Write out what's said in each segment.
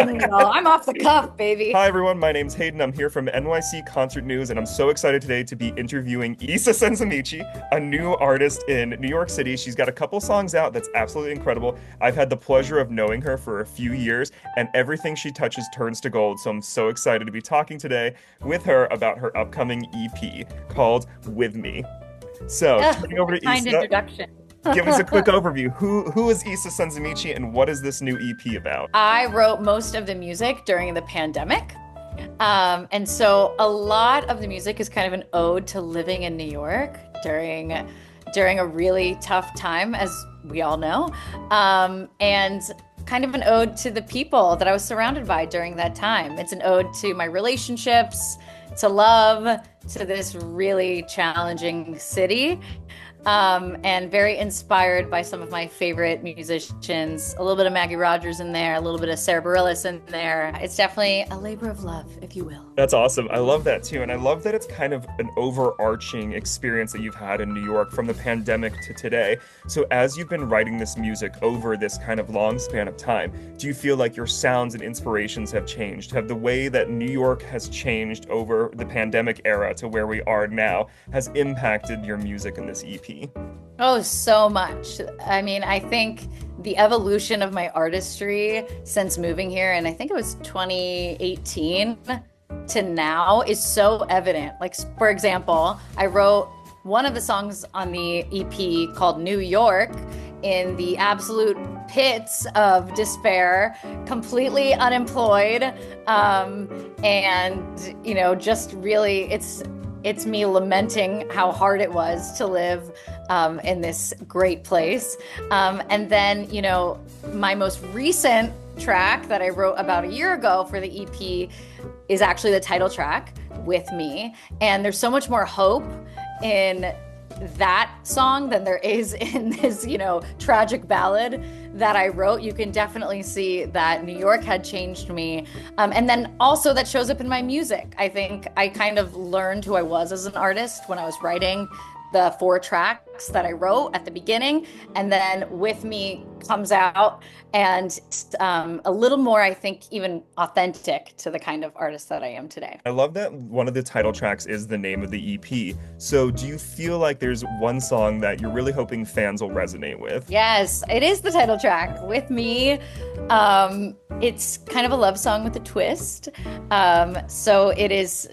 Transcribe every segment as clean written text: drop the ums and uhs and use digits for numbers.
doing it all. I'm off the cuff, baby. Hi everyone, my name's Hayden. I'm here from NYC Concert News, and I'm so excited today to be interviewing Isa Senzamici, a new artist in New York City. She's got a couple songs out that's absolutely incredible. I've had the pleasure of knowing her for a few years, and everything she touches turns to gold. So I'm so excited to be talking today with her about her upcoming EP called With Me. So, turning over to Kind Isa, introduction. give us a quick overview. Who is Isa Senzamici, and what is this new EP about? I wrote most of the music during the pandemic. And so a lot of the music is kind of an ode to living in New York during a really tough time, as we all know. And kind of an ode to the people that I was surrounded by during that time. It's an ode to my relationships, to love, to this really challenging city. And very inspired by some of my favorite musicians. A little bit of Maggie Rogers in there, a little bit of Sarah Bareilles in there. It's definitely a labor of love, if you will. That's awesome. I love that too. And I love that it's kind of an overarching experience that you've had in New York from the pandemic to today. So as you've been writing this music over this kind of long span of time, do you feel like your sounds and inspirations have changed? Have the way that New York has changed over the pandemic era to where we are now has impacted your music in this EP? Oh, so much. I mean, I think the evolution of my artistry since moving here, and I think it was 2018 to now, is so evident. Like, for example, I wrote one of the songs on the EP called New York in the absolute pits of despair, completely unemployed. And, just really, it's me lamenting how hard it was to live in this great place. And then, my most recent track that I wrote about a year ago for the EP is actually the title track, With Me. And there's so much more hope in that song than there is in this, tragic ballad that I wrote. You can definitely see that New York had changed me. And then also that shows up in my music. I think I kind of learned who I was as an artist when I was writing the 4 tracks that I wrote at the beginning. And then With Me comes out and a little more, I think, even authentic to the kind of artist that I am today. I love that one of the title tracks is the name of the EP. So do you feel like there's one song that you're really hoping fans will resonate with? Yes, it is the title track, With Me. It's kind of a love song with a twist. So it is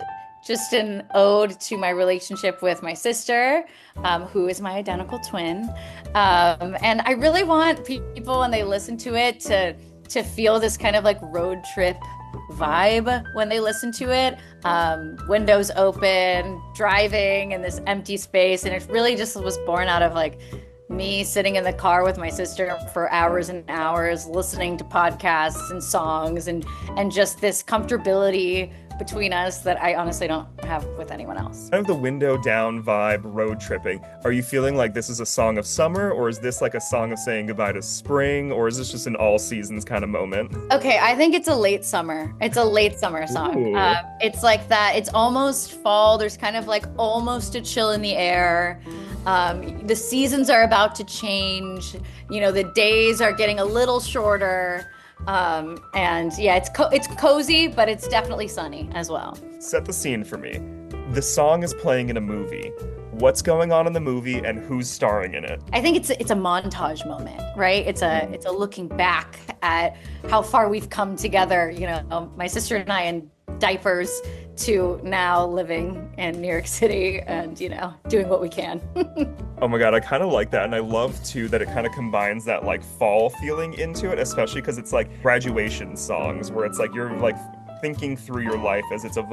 just an ode to my relationship with my sister, who is my identical twin. And I really want people, when they listen to it, to feel this kind of like road trip vibe when they listen to it. Windows open, driving in this empty space. And it really just was born out of like me sitting in the car with my sister for hours and hours, listening to podcasts and songs and just this comfortability between us that I honestly don't have with anyone else. Kind of the window down vibe, road tripping. Are you feeling like this is a song of summer, or is this like a song of saying goodbye to spring, or is this just an all seasons kind of moment? Okay, I think it's a late summer. It's a late summer song. It's like that. It's almost fall. There's kind of like almost a chill in the air. The seasons are about to change. The days are getting a little shorter. And yeah, it's cozy, but it's definitely sunny as well. Set the scene for me. The song is playing in a movie. What's going on in the movie and who's starring in it? I think it's a montage moment, right? It's a looking back at how far we've come together. My sister and I in diapers to now living in New York City and, doing what we can. Oh my God, I kind of like that. And I love too that it kind of combines that like fall feeling into it, especially because it's like graduation songs where it's like you're like thinking through your life as it's evolving.